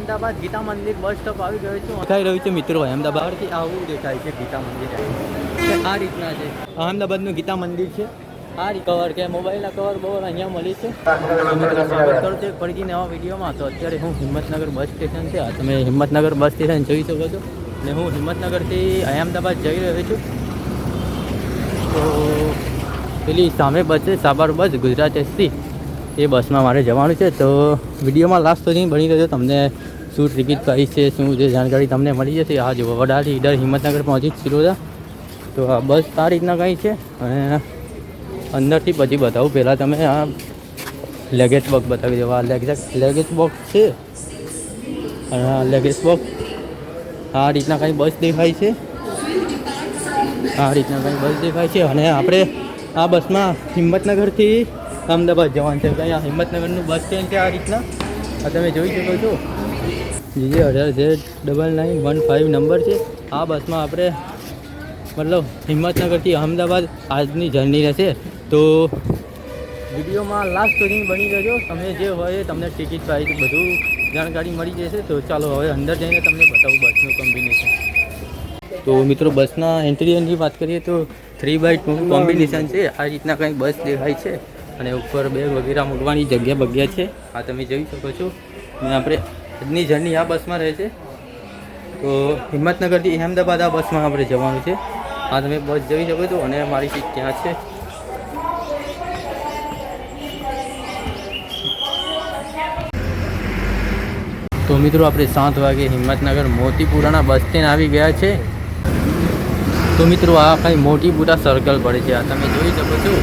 અમદાવાદ ગીતા મંદિર bus stop આવી ગયો છું. દેખાઈ રહ્યું છે મિત્રો અમદાવાદથી આવું દેખાય છે ગીતા મંદિર. આ રીતના છે અમદાવાદનું ગીતા મંદિર છે. આ કવર કે મોબાઈલના કવર બહુ અહીંયા મળે છે. મિત્રો સ્વાગત કરું છું એક ફરીથી નવા વિડીયોમાં. તો અત્યારે હું હિંમતનગર બસ સ્ટેશન છે. તમે હિંમતનગર બસ સ્ટેશન જોઈ શકો છો ને હું હિંમતનગરથી અમદાવાદ જઈ રહ્યો છું. તો પેલી સામે બસ છે સાબર બસ ગુજરાત એસટી, એ બસમાં મારે જવાનું છે. તો વિડીયોમાં લાસ્ટ સુધી બની રહ્યો. તમને શું ટિકિટ પ્રાઇસ છે શું જે જાણકારી તમને મળી જશે. આ જો વડાથી ઇધર હિંમતનગર પહોંચી શિરોડા. તો આ બસ આ રીતના કંઈ છે અને અંદરથી પછી બતાવું. પહેલાં તમે આ લેગેજ બોક્સ બતાવી દેવા. લેગેજ બોક્સ છે અને આ લેગેજ બોક્સ આ રીતના કંઈ બસ દેખાય છે. આ રીતના કંઈ બસ દેખાય છે અને આપણે આ બસમાં હિંમતનગરથી અમદાવાદ જવાનું છે. કંઈ આ હિંમતનગરનું બસ સ્ટેન્ડ છે. આ રીતના આ તમે જોઈ શકો છો. GJ18Z9915 નંબર છે. આ બસમાં આપણે મતલબ હિંમતનગરથી અમદાવાદ આજની જર્ની રહેશે. તો વિડીયોમાં લાસ્ટ સુધી બની રહેજો. તમે જે હોય તમને ટિકિટ પ્રાઇસ બધું જાણકારી મળી જશે. તો ચાલો હવે અંદર જઈને તમને બતાવું બસનું કોમ્બિનેશન. તો મિત્રો બસના ઇન્ટિરિયરની વાત કરીએ તો 3x2 કોમ્બિનેશન છે. આ રીતના કંઈ બસ દેખાય છે અને ઉપર બેગ વગેરે મૂકવાની જગ્યા છે. આ તમે જોઈ શકો છો. અને આપણે આજની જર્ની આ બસમાં રહે છે. તો હિંમતનગરથી અમદાવાદ આ બસમાં આપણે જવાનું છે. આ તમે બસ જોઈ શકો છો અને મારી સીટ ત્યાં છે. તો મિત્રો આપણે 7 વાગે હિંમતનગર મોતીપુરાના બસ સ્ટેન્ડ આવી ગયા છે. તો મિત્રો આ કંઈ મોતીપુરા સર્કલ પડે છે. આ તમે જોઈ શકો છો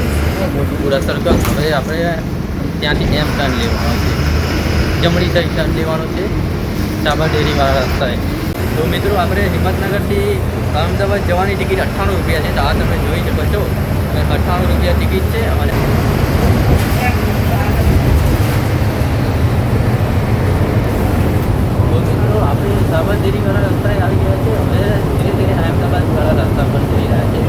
મોતીપુરા સર્કલ. હવે આપણે ત્યાંથી એમ ટર્ન લેવાનો છે, જમણી સાઈડ ટર્ન લેવાનો છે ચાબા ડેરીવાળા રસ્તાએ. તો મિત્રો આપણે હિંમતનગરથી અમદાવાદ જવાની ટિકિટ 98 રૂપિયા છે. તો આ તમે જોઈ શકો છો 98 રૂપિયા ટિકિટ છે. અને આપણે સાબરડેરીવાળા રસ્તાએ આવી ગયા છે. હવે ધીરે ધીરે અમદાવાદવાળા રસ્તા પર જઈ રહ્યા છે.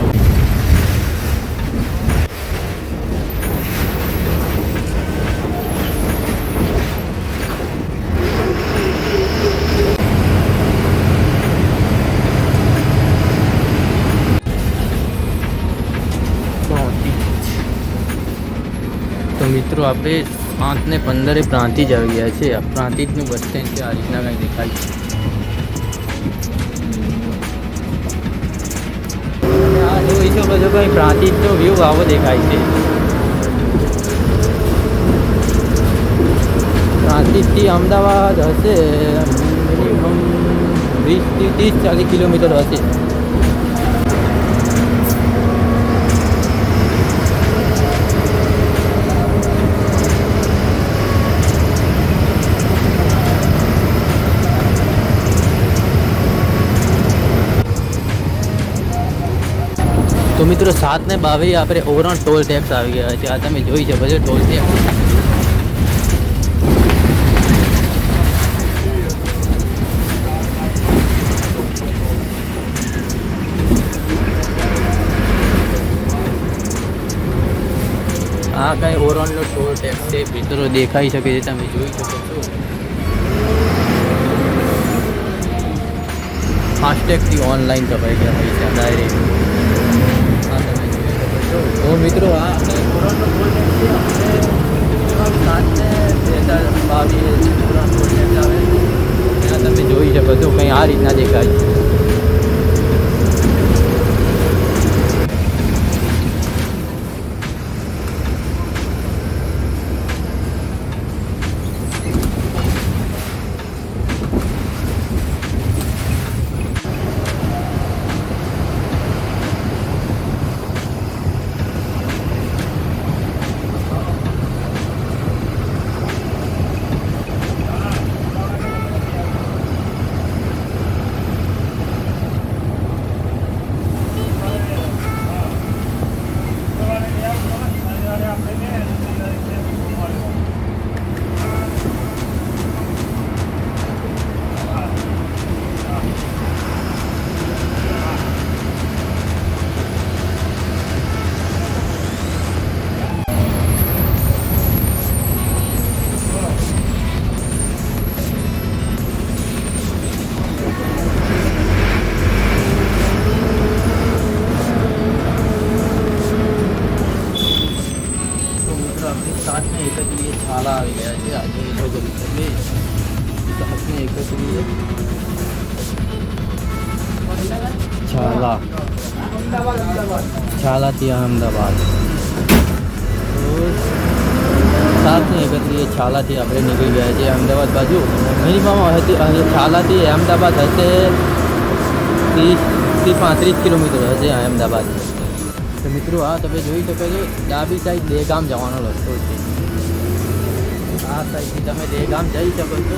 તો મિત્રો આપણે 7:15 પ્રાંતિજ આવી ગયા છે. આ પ્રાંતિજનું બસ સ્ટેન્ડ છે. આ રીતના કંઈ દેખાય છે. આ જોઈ શકો છો કંઈ પ્રાંતિજનો વ્યૂ આવો દેખાય છે. પ્રાંતિજથી અમદાવાદ હશે મિનિમમ 20-30-40 કિલોમીટર હશે. તો મિત્રો 7:22 આપણે ઓરણ ટોલ ટેક્સ આવી ગયા છે. આ તમે જોઈ શકો છો ટોલ ટેક્સ. આ કંઈ ઓરણનો ટોલ ટેક્સ છે. મિત્રો દેખાઈ શકે છે, તમે જોઈ શકો છો. ફાસ્ટેગથી ઓનલાઈન કપાઈ ગયા પૈસા ડાયરેક્ટ. તો મિત્રો આ ઓરણનો ટોલ ટેક્સ છે. આવે ત્યાં તમે જોઈ શકો છો કંઈ આ રીતના દેખાય. એકત્રીય છાલા આવી ગયા છે આજે એ લોકો તમે 7:31 છાલા છાલાથી અમદાવાદ 7:31 છાલાથી આપણે નીકળી ગયા છીએ અમદાવાદ બાજુ. મિનિમમ હતી છાલાથી અમદાવાદ હશે 30 થી 35 કિલોમીટર હશે અમદાવાદ. તો મિત્રો આ તમે જોઈ શકો છો ડાબી સાઈડ દહેગામ જવાનો રસ્તો છે. આ સાઈડથી તમે દહેગામ જઈ શકો છો.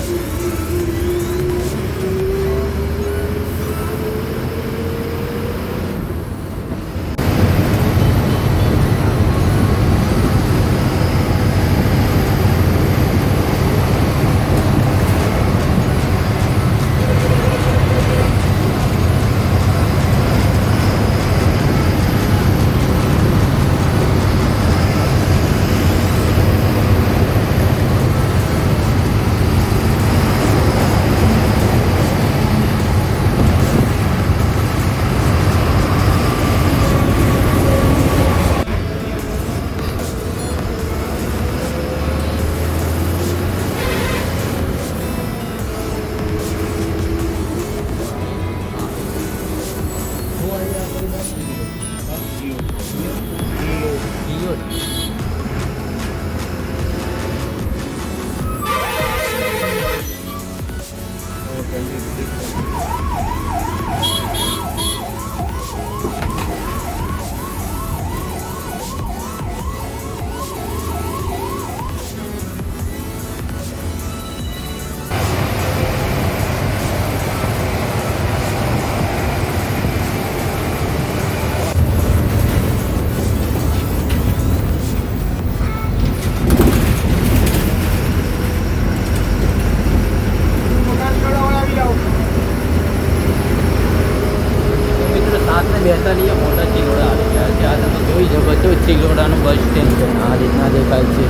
મોટા ચિલોડા આવી ગયા છે. આ તમે જોઈ શકો છો ચિલોડાનું બસ સ્ટેન્ડ છે. આ રીતના દેખાય છે.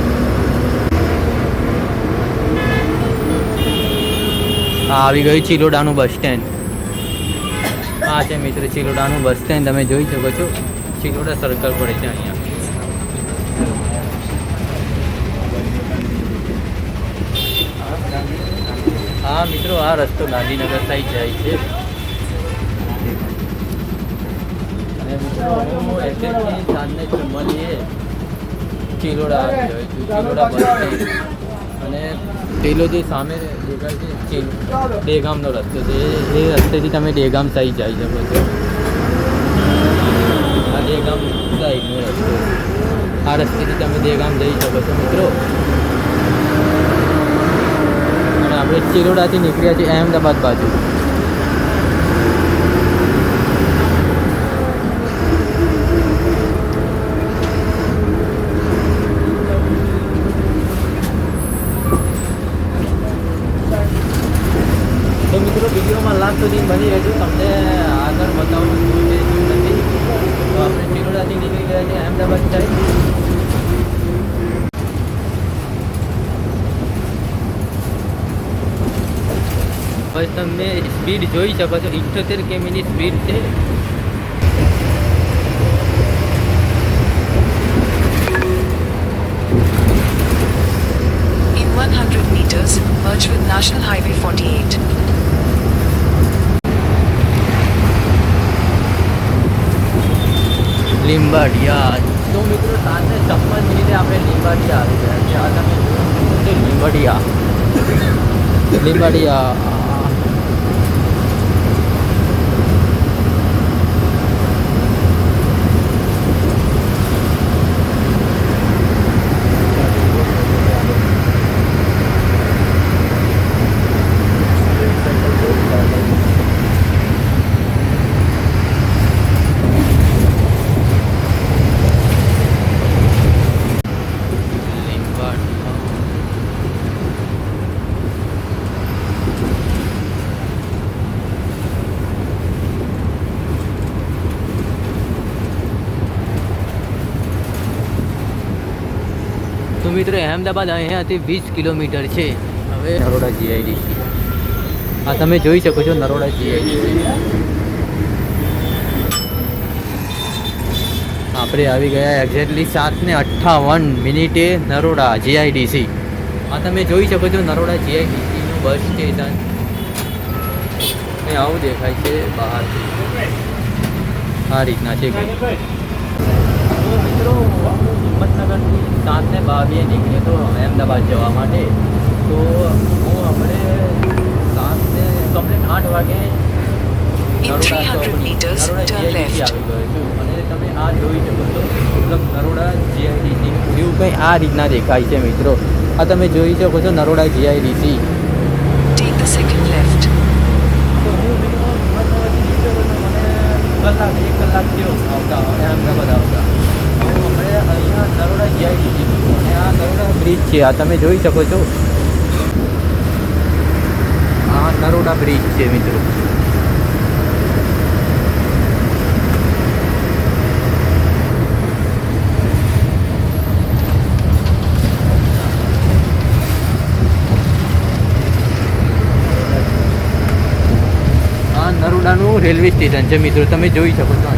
આ આવી ગયું ચિલોડાનું બસ સ્ટેન્ડ. આ છે મિત્ર ચિલોડાનું બસ સ્ટેન્ડ. તમે જોઈ શકો છો ચિલોડા સર્કલ પડે છે અહીંયા. હા મિત્રો આ રસ્તો ગાંધીનગર સાઈડ જાય છે. ચિલોડા ચિલોડા બસ સ્ટેન્ડ અને પેલો જે સામે દેખાય છે દહેગામનો રસ્તો છે. એ રસ્તેથી તમે દહેગામ સાઈડ જઈ શકો છો. આ દહેગામ સાઈડનો રસ્તો. આ રસ્તેથી તમે દહેગામ જઈ શકો છો મિત્રો. અને આપણે ચિલોડાથી નીકળ્યા છીએ અહેમદાબાદ બાજુ. તો મિત્રો વિડીયોમાં લાસ્ટ સુધી બની રહેજો. તમને આગળ બતાવવાનું શું છે શું નથી. તો આપણે ચિલોડાથી નીકળી ગયા છીએ અહેમદાબાદ સાઈડ. હવે તમે સ્પીડ જોઈ શકો છો 78 કિમીની સ્પીડ છે. In 100 meters, merge with National Highway 48. લીંબાડિયા. તો મિત્રો 7:56 આપણે લીંબાડિયા આવી ગયા છે. આ તમે જોયું લીંબાડિયા લીંબાડિયા. તો મિત્રો અહેમદાબાદ અહીંયાથી 20 કિલોમીટર છે. હવે નરોડા જીઆઈડીસી. આ તમે જોઈ શકો છો નરોડા જીઆઈડીસી. આપણે આવી ગયા એક્ઝેક્ટલી 7:58 નરોડા જીઆઈડીસી. આ તમે જોઈ શકો છો નરોડા જીઆઈડીસીનું બસ સ્ટેશન. આવું દેખાય છે બહારથી. આ રીતના છે કંઈ. તો મિત્રો હિંમતનગરથી 7:22 નીકળ્યો તો અમદાવાદ જવા માટે. તો હું આપણે 8 વાગે In 300 meters, turn left. આવી ગયો છું. અને તમે આ જોઈ શકો છો મતલબ નરોડા જીઆઈડીસી વ્યૂ કંઈ આ રીતના દેખાય છે મિત્રો. આ તમે જોઈ શકો છો Naroda GIDC. Take the second left. તો હું મિત્રો હિંમતનગરથી નીકળ્યો તો મને 1 કલાક થયો આવતા અમદાવાદ આવતા. આપણે અહીંયા નરોડા જીઆઈડીસી અને આ નરોડા બ્રિજ છે. આ તમે જોઈ શકો છો. આ નરોડા બ્રિજ છે મિત્રો. નરોડાનું રેલવે સ્ટેશન છે મિત્રો. તમે જોઈ શકો છો.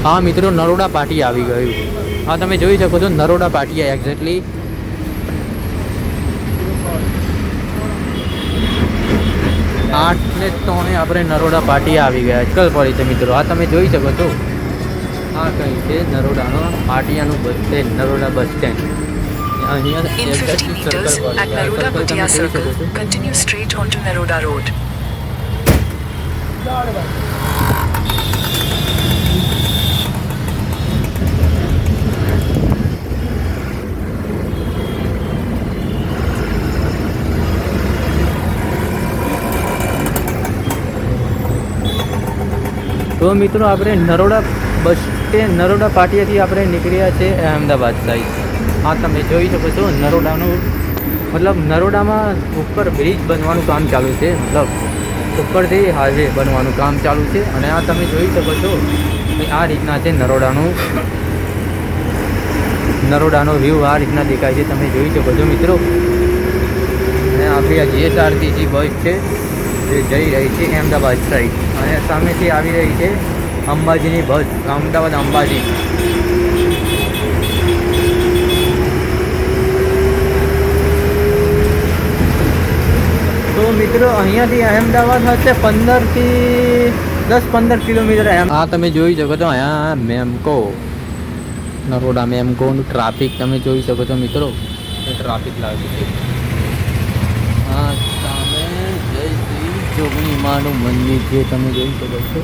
હા મિત્રો નરોડા પાટી આવી ગયું. હા તમે જોઈ શકો છો નરોડા પાટી એક્ઝેક્ટલી 8:03 આપણે નરોડા પાટી આવી ગયા. ચલ પડી છે મિત્રો. આ તમે જોઈ શકો છો. આ કઈ છે નરોડાનો પાટિયાનું bus stand. Naroda bus stand. અહીંયા In 50 meters, at Naroda Patia Circle, continue straight onto Naroda Road. તો મિત્રો આપણે નરોડા બસ સ્ટેન્ડ નરોડા પાટિયાથી આપણે નીકળ્યા છે અમદાવાદ સાઈડ. હા તમે જોઈ શકો છો નરોડાનું મતલબ નરોડામાં ઉપર બ્રિજ બનવાનું કામ ચાલુ છે. મતલબ ઉપરથી હાઈવે બનવાનું કામ ચાલુ છે. અને આ તમે જોઈ શકો છો આ રીતના છે નરોડાનો વ્યૂ. આ રીતના દેખાય છે. તમે જોઈ શકો છો મિત્રો. અને આપણી આ જીએસઆરટીસી બસ છે જે જઈ રહી છે અમદાવાદ સાઈડ. અને સામેથી આવી રહી છે અંબાજીની બસ. અમદાવાદ અંબાજી. તો મિત્રો અહીંયાથી અમદાવાદ હશે 10-15 કિલોમીટર. હા તમે જોઈ શકો છો અહીંયા મેમકો નરોડા મેમકોનું ટ્રાફિક તમે જોઈ શકો છો મિત્રો. ટ્રાફિક લાગે છે. હા સામે જય શ્રી જોગણી માનું મંદિર જે તમે જોઈ શકો છો.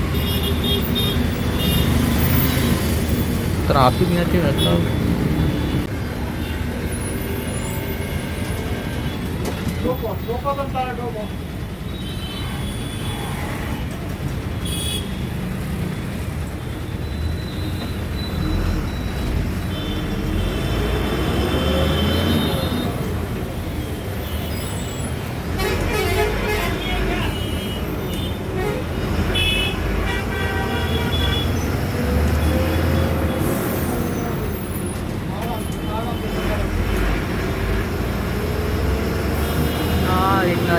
ટ્રાફિક નથી મતલબ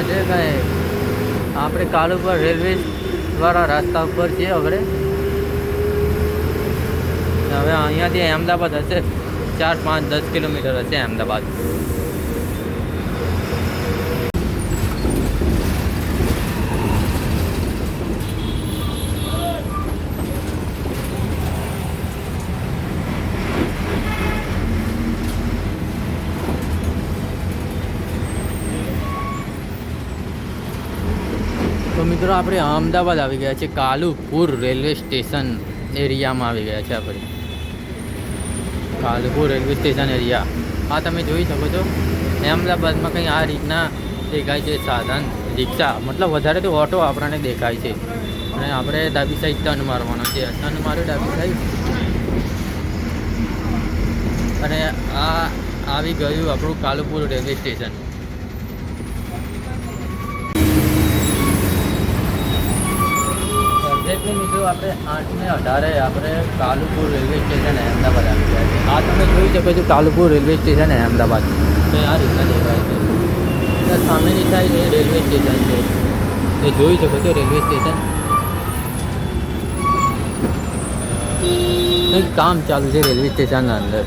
છે કાંઈ. આપણે કાલુપર રેલવે વાળા રસ્તા ઉપર છીએ હવે. અહીંયાથી અમદાવાદ હશે 4-5-10 કિલોમીટર હશે અમદાવાદ. તો મિત્રો આપણે અમદાવાદ આવી ગયા છે. કાલુપુર રેલવે સ્ટેશન એરિયામાં આવી ગયા છે આપણે. Kalupur railway station area. આ તમે જોઈ શકો છો અમદાવાદમાં કંઈ આ રીતના દેખાય છે સાધન રિક્ષા. મતલબ વધારે તો ઓટો આપણને દેખાય છે. અને આપણે ડાબી સાઈડ ટર્ન મારવાનો છે. ટર્ન માર્યો ડાબી સાઈડ. અને આ આવી ગયું આપણું કાલુપુર રેલવે સ્ટેશન. એક્ઝેક્ટલી મિત્રો આપણે 8:18 આપણે કાલુપુર રેલવે સ્ટેશન અહેમદાબાદ આવી ગયા છે. આ તમે જોઈ શકો છો કાલુપુર રેલવે સ્ટેશન અહેમદાબાદ. તો આ રીતના દેખાય છે. સામેની સાઈડ એ રેલવે સ્ટેશન છે. એ જોઈ શકો છો રેલવે સ્ટેશન. કંઈક કામ ચાલુ છે રેલવે સ્ટેશનના અંદર.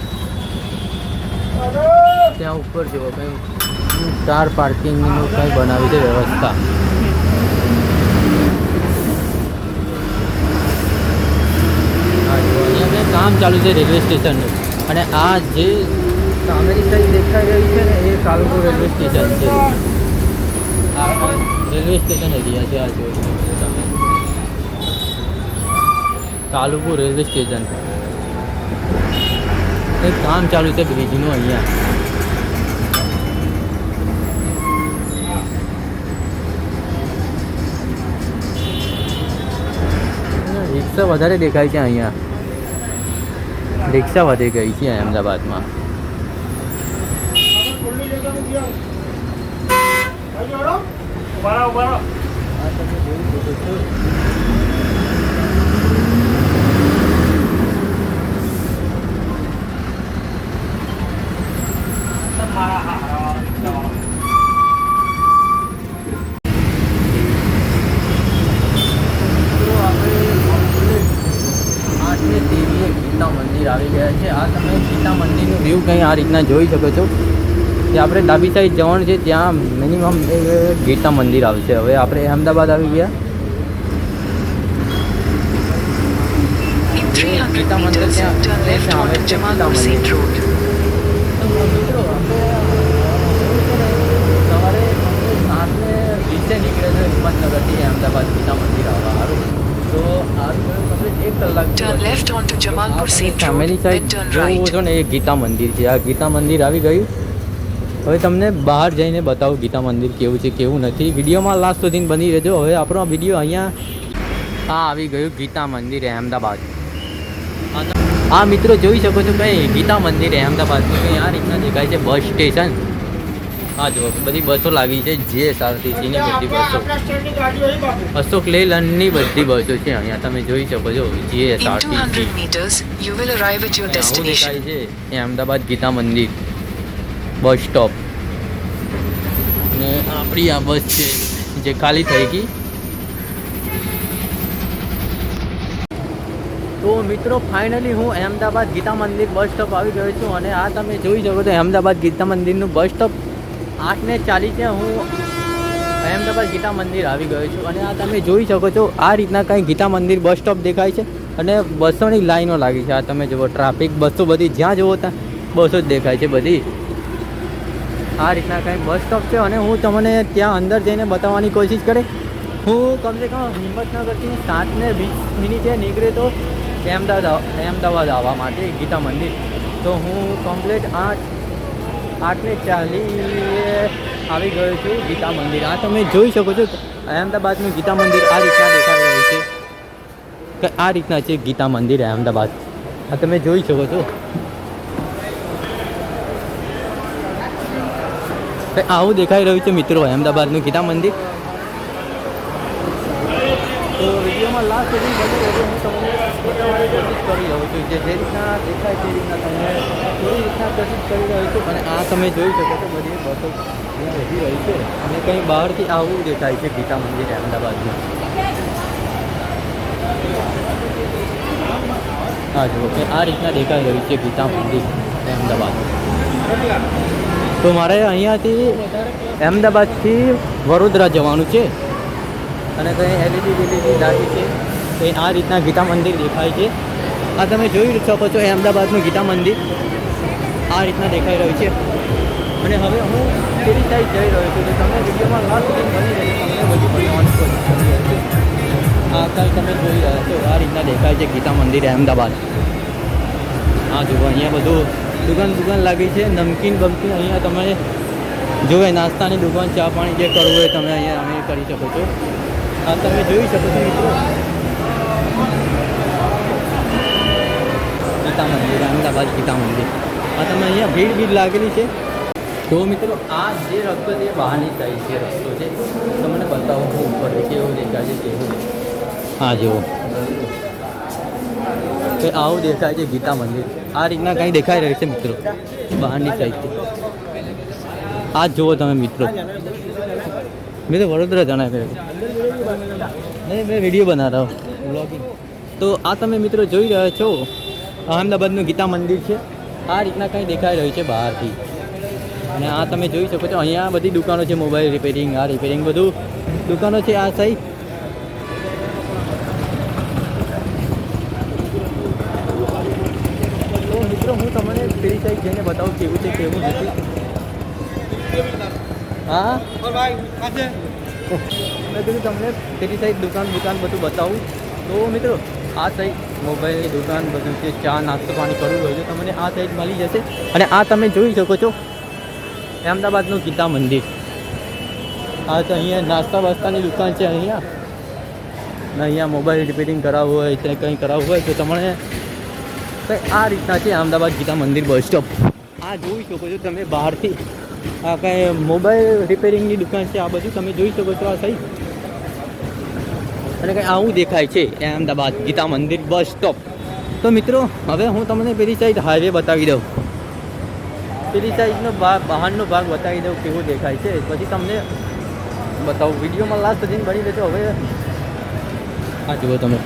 ત્યાં ઉપર જુઓ કંઈ કાર પાર્કિંગનું કંઈ બનાવી છે વ્યવસ્થા. અહીંયા કંઈ કામ ચાલુ છે રેલવે સ્ટેશનનું. અને આ જે સામેની સાઈડ દેખાઈ રહ્યું છે ને એ કાલુપુર રેલવે સ્ટેશન છે. આ રેલવે સ્ટેશન એરિયા છે. આ જોઈ તમે કાલુપુર રેલવે સ્ટેશન. એક કામ ચાલુ છે બ્રિજનું અહીંયા. રિક્ષા વધારે દેખાય છે અહીંયા. રિક્ષા વધી ગઈ છે અહેમદાબાદમાં. ગીતા મંદિર આવી ગયા છે. આ તમે ગીતા મંદિરનું વ્યૂ કંઈ આ રીતના જોઈ શકો છો. કે આપણે ડાબી સાઈડ જવાનું છે ત્યાં મિનિમમ ગીતા મંદિર આવશે. હવે આપણે અહેમદાબાદ આવી ગયા. In 300 meters, turn left on Jamalpur Singh Road. મિત્રો સવારે 8:20 નીકળે છે હિંમતનગરથી અહેમદાબાદ ગીતા મંદિર આવવા સારું. તો એક કલાક Turn left onto Jamalpur Singh family Road, then side turn જોવું right. છો ને એ ગીતા મંદિર છે. આ ગીતા મંદિર આવી ગયું. હવે તમને બહાર જઈને બતાવું ગીતા મંદિર કેવું છે કેવું નથી. વિડીયોમાં લાસ્ટ સુધી બની રહેજો. હવે આપણો વિડીયો અહીંયા આ આવી ગયું ગીતા મંદિર અહેમદાબાદ. આ મિત્રો જોઈ શકો છો કંઈ ગીતા મંદિર અહેમદાબાદનું કંઈ આ રીતના દેખાય છે બસ સ્ટેશન. હા જુઓ બધી બસો લાગી છે. જીએસઆરટીસીની બધી બસો, અશોક લેલનની બધી બસો છે અહીંયા તમે જોઈ શકો છો. In 200 GSRTC meters, you will arrive at your આવું destination. દેખાય છે એ અહેમદાબાદ ગીતા મંદિર બસ સ્ટોપ. અને આપણી આ બસ છે જે ખાલી થઈ ગઈ. તો મિત્રો ફાઇનલી હું અહેમદાબાદ ગીતા મંદિર બસ સ્ટોપ આવી ગયો છું. અને આ તમે જોઈ શકો છો અહેમદાબાદ ગીતા મંદિરનું બસ સ્ટોપ. 8:40 હું અહેમદાબાદ ગીતા મંદિર આવી ગયો છું. અને આ તમે જોઈ શકો છો આ રીતના કંઈ ગીતા મંદિર બસ સ્ટોપ દેખાય છે. અને બસોની લાઈનો લાગી છે. આ તમે જુઓ ટ્રાફિક બસો બધી જ્યાં જુઓ ત્યાં બસો જ દેખાય છે બધી. આ રીતના કંઈ બસ સ્ટોપ છે. અને હું તમને ત્યાં અંદર જઈને બતાવવાની કોશિશ કરે. હું કમસે કમ હિંમતનગરથી 7:20 મિનિટે નીકળે તો અહેમદાબાદ આવવા માટે ગીતા મંદિર. તો હું કમ્પ્લીટ 8:40 આવી ગયો છું ગીતા મંદિર. આ તમે જોઈ શકો છો અહેમદાબાદનું ગીતા મંદિર આ રીતના દેખાઈ રહ્યું છે. કે આ રીતના છે ગીતા મંદિર અહેમદાબાદ. આ તમે જોઈ શકો છો. આવું દેખાઈ રહ્યું છે મિત્રો અહેમદાબાદનું ગીતા મંદિર. તો વિડીયોમાં લાસ્ટ સુધી બની રહેજો. હું તમને બતાવવાની કોશિશ કરી રહ્યો છું. જે રીતના દેખાય તે રીતના તમને થોડી રીતના કોશિશ કરી રહ્યો છું. અને આ તમે જોઈ શકો છો બધી બસો અહીંયા રહી રહી છે. અને કંઈ બહારથી આવું દેખાય છે ગીતા મંદિર અહેમદાબાદનું. હા જુઓ કે આ રીતના દેખાઈ રહ્યું છે ગીતા મંદિર અહેમદાબાદ. તો મારે અહીંયાથી અહેમદાબાદથી વડોદરા જવાનું છે. અને કંઈ એલઈડી લાગી છે. એ આ રીતના ગીતા મંદિર દેખાય છે. આ તમે જોઈ શકો છો અહેમદાબાદનું ગીતા મંદિર આ રીતના દેખાઈ રહ્યું છે. અને હવે હું પેલી સાઈડ જઈ રહ્યો છું. તો તમે વિડીયોમાં લાસ્ટ સુધી બની રહેશે. તમને બધું બતાવવાની કોશિશ કરી રહ્યો છું. આ કંઈ તમે જોઈ રહ્યા છો આ રીતના દેખાય છે ગીતા મંદિર અહેમદાબાદ. હા જુઓ અહીંયા બધું દુકાન લાગી છે. નમકીન બમકીન અહીંયા તમે જોવે નાસ્તાની દુકાન ચા પાણી જે કરવું હોય તમે અહીંયા અમે કરી શકો છો. આ તમે જોઈ શકો છો મિત્રો ગીતા મંદિર અહેમદાબાદ ગીતા મંદિર. આ તમે અહીંયા ભીડ લાગેલી છે. તો મિત્રો આ જે રસ્તો છે બહારની સાઈડ જે રસ્તો છે તમને બતાવો હું ઉપર કેવું દેખાય છે કેવું. હા જુઓ કે આવું દેખાય છે ગીતા મંદિર. આ રીતના કંઈ દેખાઈ રહ્યું છે મિત્રો બહારની સાઈડથી. આ જુઓ તમે મિત્રો. મેં તો વડોદરા જાણા કર્યો નહીં, મેં વિડીયો બના રહ્યો બ્લોગિંગ. તો આ તમે મિત્રો જોઈ રહ્યા છો અહમદાબાદનું ગીતા મંદિર છે. આ રીતના કંઈ દેખાઈ રહ્યું છે બહારથી. અને આ તમે જોઈ શકો છો અહીંયા બધી દુકાનો છે, મોબાઈલ રિપેરિંગ, આ રિપેરિંગ બધું દુકાનો છે આ સાઈડ. તો મિત્રો હું તમને પેલી સાઈડ જઈને બતાવું કેવું છે કેવું નથી. હા મેં કીધું તમને પેલી સાઈડ દુકાન બધું બતાવું. તો મિત્રો આ સાઈડ મોબાઈલની દુકાન બધું છે, ચા નાસ્તો પાણી કરવું હોય તો તમને આ સાઈડ મળી જશે. અને આ તમે જોઈ શકો છો અમદાવાદનું ગીતા મંદિર. આ તો અહીંયા નાસ્તા બાસ્તાની દુકાન છે અહીંયા. ને અહીંયા મોબાઈલ રિપેરિંગ કરાવવું હોય છે, કંઈ કરાવવું હોય તો તમને કંઈ આ રીતના છે અમદાવાદ ગીતા મંદિર બસ સ્ટોપ. આ જોઈ શકો છો તમે બહારથી. આ કંઈ મોબાઈલ રિપેરિંગની દુકાન છે, આ બધું તમે જોઈ શકો છો આ સાઈડ. અને કંઈ આવું દેખાય છે અમદાવાદ ગીતા મંદિર બસ સ્ટોપ. તો મિત્રો હવે હું તમને પેલી સાઈડ હાઈવે બતાવી દઉં. પેલી સાઈડનો બહારનો ભાગ બતાવી દઉં કેવો દેખાય છે, પછી તમને બતાવું. વિડીયોમાં લાસ્ટ સુધી બની લેજો. હવે આ જુઓ તમે,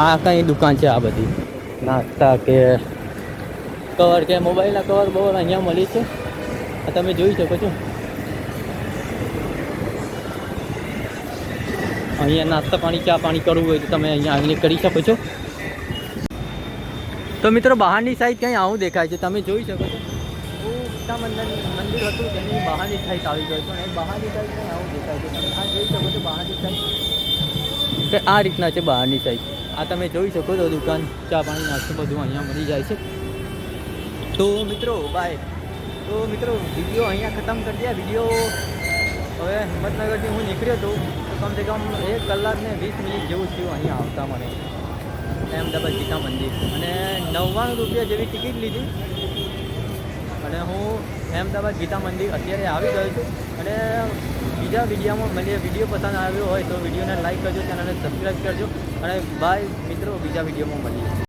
આ કંઈ દુકાન છે, આ બધી નાસ્તા કે કવર કે મોબાઈલના કવર બવર અહીંયા મળી છે. આ તમે જોઈ શકો છો. અહીંયા નાસ્તા પાણી ચા પાણી કરવું હોય તો તમે અહીંયા આવીને કરી શકો છો. તો મિત્રો બહારની સાઈડ કંઈ આવું દેખાય છે, તમે જોઈ શકો છો. ગીતા મંદિર હતું તેની બહારની સાઈડ આવી ગયું છે. અને બહારની સાઈડ કંઈ આવું દેખાય છે, તમે આ જોઈ શકો છો. બહારની સાઈડ આ રીતના છે બહારની સાઈડ. આ તમે જોઈ શકો છો દુકાન ચા પાણી નાસ્તો બધું અહીંયા મળી જાય છે. તો મિત્રો બાય. તો મિત્રો વિડીયો અહીંયા ખતમ કરી દે. વિડીયો હવે હિંમતનગરથી હું નીકળ્યો હતો તો કમસે કમ 1 કલાક ને 20 મિનિટ જેવું થયું અહીંયા આવતા મને અમદાવાદ ગીતા મંદિર. અને 99 રૂપિયા જેવી ટિકિટ લીધી અને હું અમદાવાદ ગીતા મંદિર અત્યારે આવી ગયો છું. અને બીજા વિડીયોમાં મને વિડીયો પસંદ આવ્યો હોય તો વિડીયોને લાઈક કરજો, ચેનલને સબસ્ક્રાઈબ કરજો. અને બાય મિત્રો, બીજા વિડીયોમાં મળીએ.